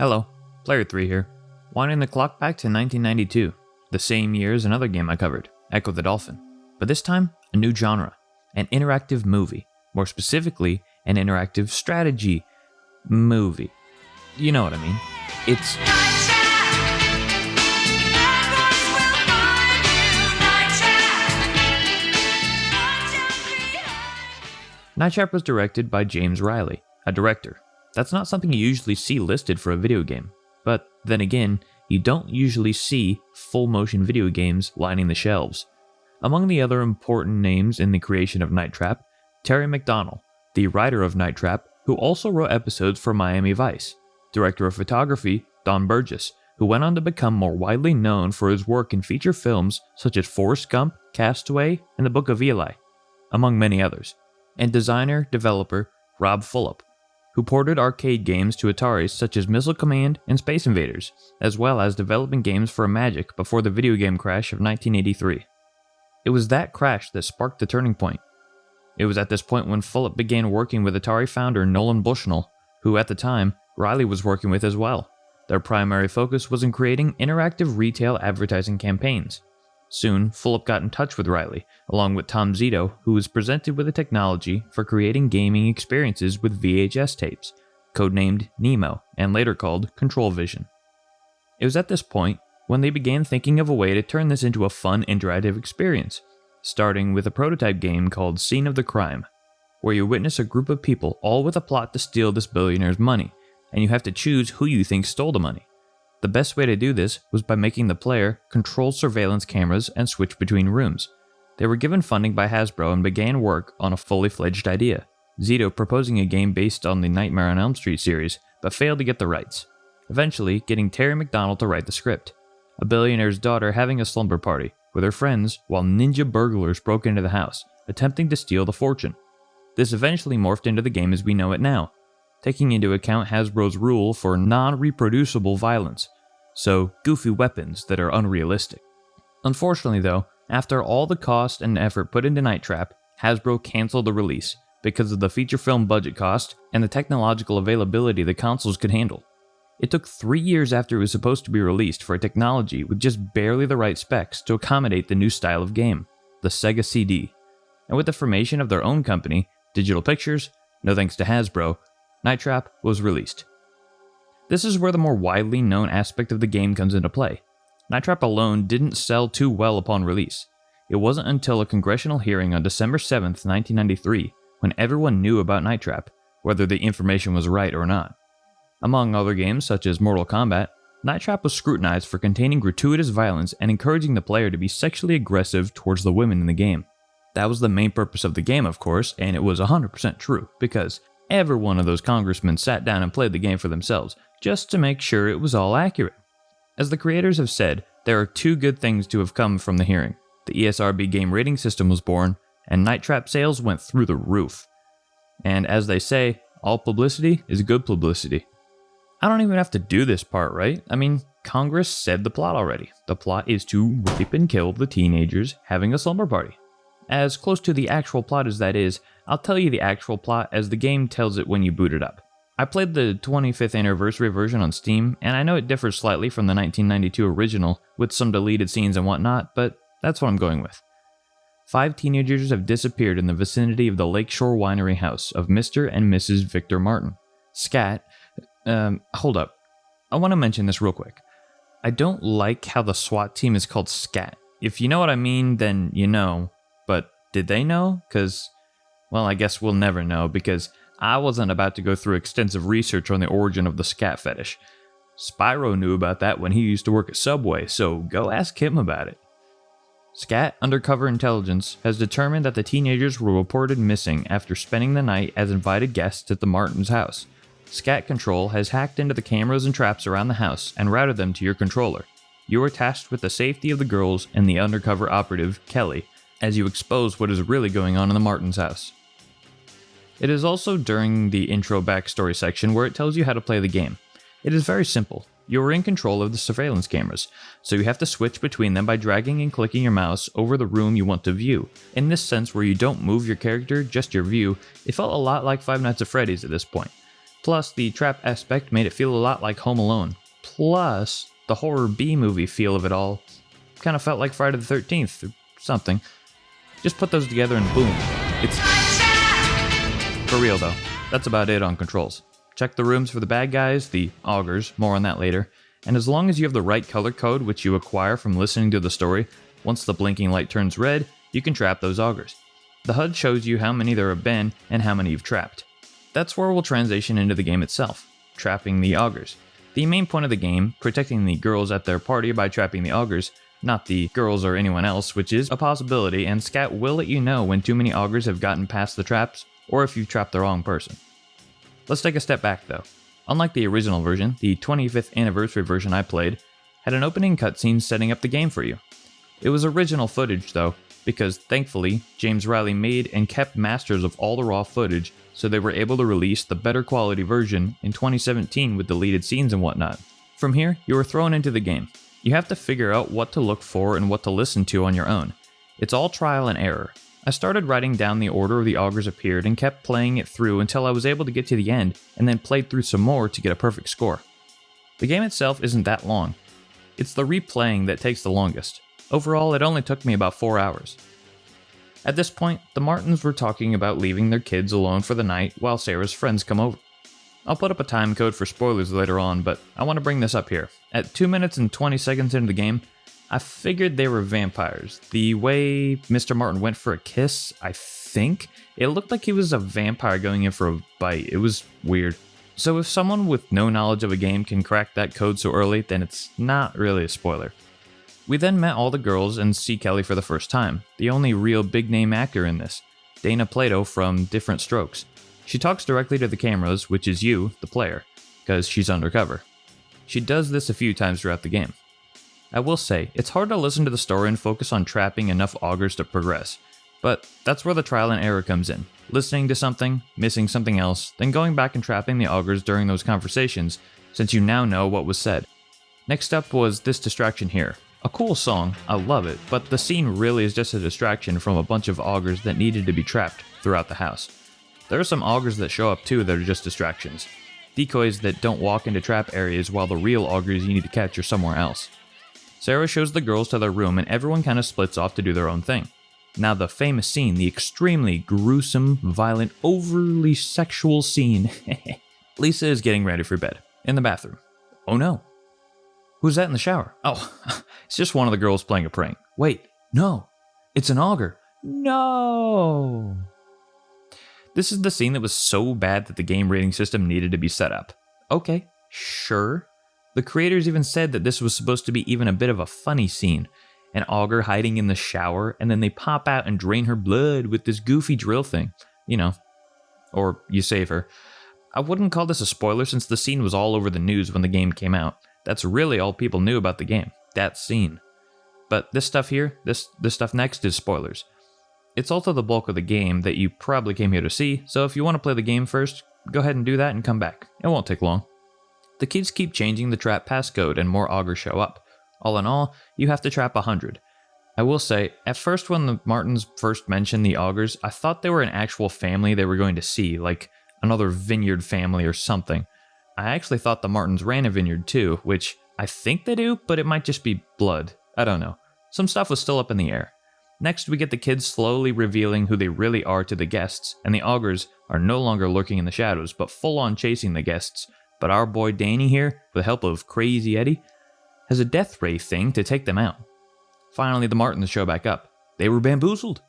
Hello, Player 3 here. Winding the clock back to 1992, the same year as another game I covered, Echo the Dolphin. But this time, a new genre, an interactive movie. More specifically, an interactive strategy movie. You know what I mean. It's... Night Trap was directed by James Riley, a director. That's not something you usually see listed for a video game. But then again, you don't usually see full-motion video games lining the shelves. Among the other important names in the creation of Night Trap, Terry McDonell, the writer of Night Trap, who also wrote episodes for Miami Vice, director of photography, Don Burgess, who went on to become more widely known for his work in feature films such as Forrest Gump, Castaway, and The Book of Eli, among many others, and designer-developer Rob Fulop, who ported arcade games to Ataris such as Missile Command and Space Invaders, as well as developing games for Magic before the video game crash of 1983. It was that crash that sparked the turning point. It was at this point when Fulop began working with Atari founder Nolan Bushnell, who at the time Riley was working with as well. Their primary focus was in creating interactive retail advertising campaigns. Soon, Fulop got in touch with Riley, along with Tom Zito, who was presented with a technology for creating gaming experiences with VHS tapes, codenamed Nemo, and later called Control Vision. It was at this point when they began thinking of a way to turn this into a fun interactive experience, starting with a prototype game called Scene of the Crime, where you witness a group of people all with a plot to steal this billionaire's money, and you have to choose who you think stole the money. The best way to do this was by making the player control surveillance cameras and switch between rooms. They were given funding by Hasbro and began work on a fully fledged idea, Zito proposing a game based on the Nightmare on Elm Street series, but failed to get the rights, eventually getting Terry McDonell to write the script. A billionaire's daughter having a slumber party with her friends while ninja burglars broke into the house, attempting to steal the fortune. This eventually morphed into the game as we know it now, taking into account Hasbro's rule for non-reproducible violence, so goofy weapons that are unrealistic. Unfortunately though, after all the cost and effort put into Night Trap, Hasbro cancelled the release because of the feature film budget cost and the technological availability the consoles could handle. It took 3 years after it was supposed to be released for a technology with just barely the right specs to accommodate the new style of game, the Sega CD. And with the formation of their own company, Digital Pictures, no thanks to Hasbro, Night Trap was released. This is where the more widely known aspect of the game comes into play. Night Trap alone didn't sell too well upon release. It wasn't until a congressional hearing on December 7th, 1993, when everyone knew about Night Trap, whether the information was right or not. Among other games such as Mortal Kombat, Night Trap was scrutinized for containing gratuitous violence and encouraging the player to be sexually aggressive towards the women in the game. That was the main purpose of the game, of course, and it was 100% true, because every one of those congressmen sat down and played the game for themselves, just to make sure it was all accurate. As the creators have said, there are two good things to have come from the hearing. The ESRB game rating system was born, and Night Trap sales went through the roof. And as they say, all publicity is good publicity. I don't even have to do this part, right? I mean, Congress said the plot already. The plot is to rape and kill the teenagers having a slumber party. As close to the actual plot as that is, I'll tell you the actual plot as the game tells it when you boot it up. I played the 25th anniversary version on Steam, and I know it differs slightly from the 1992 original, with some deleted scenes and whatnot, but that's what I'm going with. 5 teenagers have disappeared in the vicinity of the Lakeshore Winery house of Mr. and Mrs. Victor Martin. Scat, hold up. I want to mention this real quick. I don't like how the SWAT team is called Scat. If you know what I mean, then you know. But did they know? Because, well, I guess we'll never know, because I wasn't about to go through extensive research on the origin of the scat fetish. Spyro knew about that when he used to work at Subway, so go ask him about it. Scat Undercover Intelligence has determined that the teenagers were reported missing after spending the night as invited guests at the Martins' house. Scat Control has hacked into the cameras and traps around the house and routed them to your controller. You are tasked with the safety of the girls and the undercover operative, Kelly, as you expose what is really going on in the Martins' house. It is also during the intro backstory section where it tells you how to play the game. It is very simple. You are in control of the surveillance cameras, so you have to switch between them by dragging and clicking your mouse over the room you want to view. In this sense where you don't move your character, just your view, it felt a lot like Five Nights at Freddy's at this point. Plus, the trap aspect made it feel a lot like Home Alone. Plus, the horror B-movie feel of it all kind of felt like Friday the 13th or something. Just put those together and boom, it's... For real though, that's about it on controls. Check the rooms for the bad guys, the augurs, more on that later, and as long as you have the right color code which you acquire from listening to the story, once the blinking light turns red, you can trap those augurs. The HUD shows you how many there have been and how many you've trapped. That's where we'll transition into the game itself, trapping the augurs. The main point of the game, protecting the girls at their party by trapping the augurs, not the girls or anyone else, which is a possibility, and Scat will let you know when too many augurs have gotten past the traps, or if you've trapped the wrong person. Let's take a step back though. Unlike the original version, the 25th anniversary version I played had an opening cutscene setting up the game for you. It was original footage though, because thankfully, James Riley made and kept masters of all the raw footage, so they were able to release the better quality version in 2017 with deleted scenes and whatnot. From here, you are thrown into the game. You have to figure out what to look for and what to listen to on your own. It's all trial and error. I started writing down the order the augurs appeared and kept playing it through until I was able to get to the end, and then played through some more to get a perfect score. The game itself isn't that long. It's the replaying that takes the longest. Overall, it only took me about 4 hours. At this point, the Martins were talking about leaving their kids alone for the night while Sarah's friends come over. I'll put up a time code for spoilers later on, but I want to bring this up here. At 2 minutes and 20 seconds into the game, I figured they were vampires. The way Mr. Martin went for a kiss, I think, it looked like he was a vampire going in for a bite. It was weird. So if someone with no knowledge of a game can crack that code so early, then it's not really a spoiler. We then met all the girls and see Kelly for the first time, the only real big-name actor in this, Dana Plato from Different Strokes. She talks directly to the cameras, which is you, the player, because she's undercover. She does this a few times throughout the game. I will say, it's hard to listen to the story and focus on trapping enough augurs to progress, but that's where the trial and error comes in. Listening to something, missing something else, then going back and trapping the augurs during those conversations, since you now know what was said. Next up was this distraction here. A cool song, I love it, but the scene really is just a distraction from a bunch of augurs that needed to be trapped throughout the house. There are some augurs that show up too that are just distractions. Decoys that don't walk into trap areas while the real augurs you need to catch are somewhere else. Sarah shows the girls to their room and everyone kind of splits off to do their own thing. Now the famous scene, the extremely gruesome, violent, overly sexual scene. Lisa is getting ready for bed, in the bathroom. Oh no. Who's that in the shower? Oh, it's just one of the girls playing a prank. Wait, no, it's an augur. No. This is the scene that was so bad that the game rating system needed to be set up. Okay, sure. The creators even said that this was supposed to be even a bit of a funny scene. An augur hiding in the shower, and then they pop out and drain her blood with this goofy drill thing. You know. Or you save her. I wouldn't call this a spoiler since the scene was all over the news when the game came out. That's really all people knew about the game. That scene. But this stuff here, this stuff next is spoilers. It's also the bulk of the game that you probably came here to see, so if you want to play the game first, go ahead and do that and come back. It won't take long. The kids keep changing the trap passcode and more augurs show up. All in all, you have to trap 100. I will say, at first when the Martins first mentioned the augurs, I thought they were an actual family they were going to see, like another vineyard family or something. I actually thought the Martins ran a vineyard too, which I think they do, but it might just be blood. I don't know. Some stuff was still up in the air. Next, we get the kids slowly revealing who they really are to the guests, and the augurs are no longer lurking in the shadows, but full on chasing the guests. But our boy Danny here, with the help of Crazy Eddie, has a death ray thing to take them out. Finally, the Martins show back up. They were bamboozled.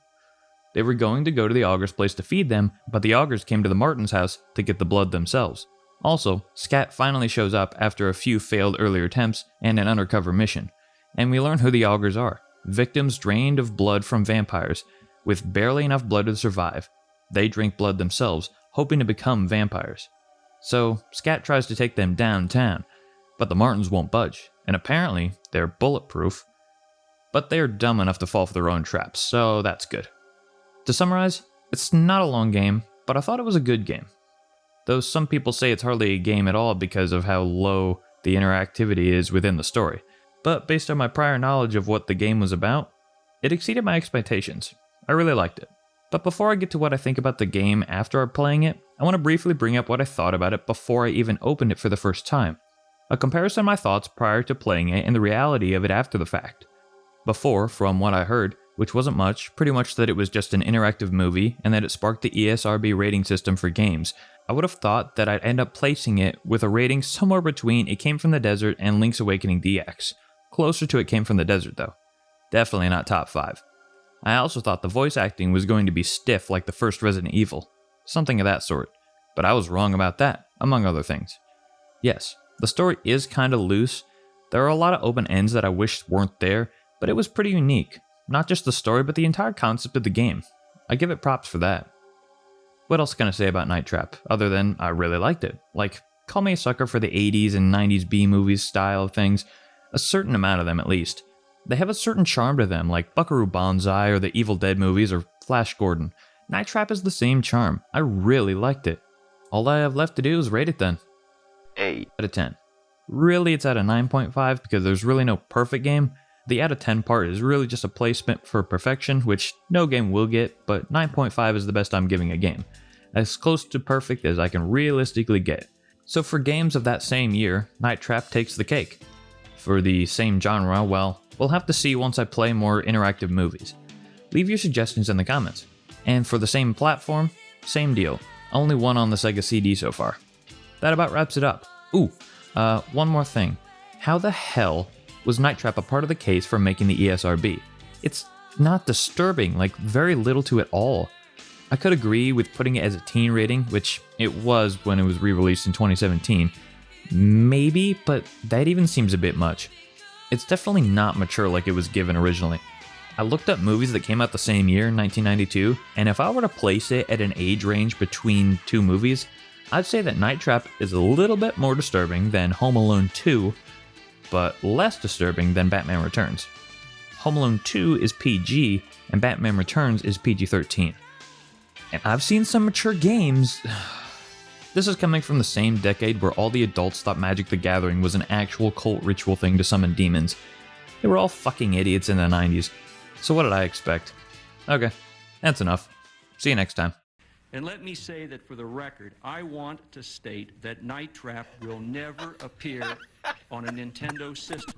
They were going to go to the augur's place to feed them, but the augurs came to the Martins' house to get the blood themselves. Also, Scat finally shows up after a few failed earlier attempts and an undercover mission, and we learn who the augurs are. Victims drained of blood from vampires, with barely enough blood to survive. They drink blood themselves, hoping to become vampires. So, Scat tries to take them downtown, but the Martins won't budge, and apparently they're bulletproof. But they're dumb enough to fall for their own traps, so that's good. To summarize, it's not a long game, but I thought it was a good game. Though some people say it's hardly a game at all because of how low the interactivity is within the story. But based on my prior knowledge of what the game was about, it exceeded my expectations. I really liked it. But before I get to what I think about the game after playing it, I want to briefly bring up what I thought about it before I even opened it for the first time. A comparison of my thoughts prior to playing it and the reality of it after the fact. Before, from what I heard, which wasn't much, pretty much that it was just an interactive movie and that it sparked the ESRB rating system for games, I would have thought that I'd end up placing it with a rating somewhere between It Came from the Desert and Link's Awakening DX. Closer to It Came from the Desert though. Definitely not top 5. I also thought the voice acting was going to be stiff like the first Resident Evil. Something of that sort. But I was wrong about that, among other things. Yes, the story is kinda loose. There are a lot of open ends that I wished weren't there, but it was pretty unique. Not just the story, but the entire concept of the game. I give it props for that. What else can I say about Night Trap, other than I really liked it? Like, call me a sucker for the 80s and 90s B-movies style of things. A certain amount of them, at least. They have a certain charm to them, like Buckaroo Banzai or the Evil Dead movies or Flash Gordon. Night Trap is the same charm. I really liked it. All I have left to do is rate it then. 8 out of 10. Really, it's at a 9.5 because there's really no perfect game. The out of 10 part is really just a placement for perfection, which no game will get, but 9.5 is the best I'm giving a game. As close to perfect as I can realistically get. So for games of that same year, Night Trap takes the cake. For the same genre, well, we'll have to see once I play more interactive movies. Leave your suggestions in the comments. And for the same platform, same deal. Only one on the Sega CD so far. That about wraps it up. Ooh, one more thing. How the hell was Night Trap a part of the case for making the ESRB? It's not disturbing, like very little to it all. I could agree with putting it as a teen rating, which it was when it was re-released in 2017. Maybe, but that even seems a bit much. It's definitely not mature like it was given originally. I looked up movies that came out the same year, 1992, and if I were to place it at an age range between two movies, I'd say that Night Trap is a little bit more disturbing than Home Alone 2, but less disturbing than Batman Returns. Home Alone 2 is PG, and Batman Returns is PG-13. And I've seen some mature games. This is coming from the same decade where all the adults thought Magic the Gathering was an actual cult ritual thing to summon demons. They were all fucking idiots in the 90s. So what did I expect? Okay, that's enough. See you next time. And let me say that for the record, I want to state that Night Trap will never appear on a Nintendo system.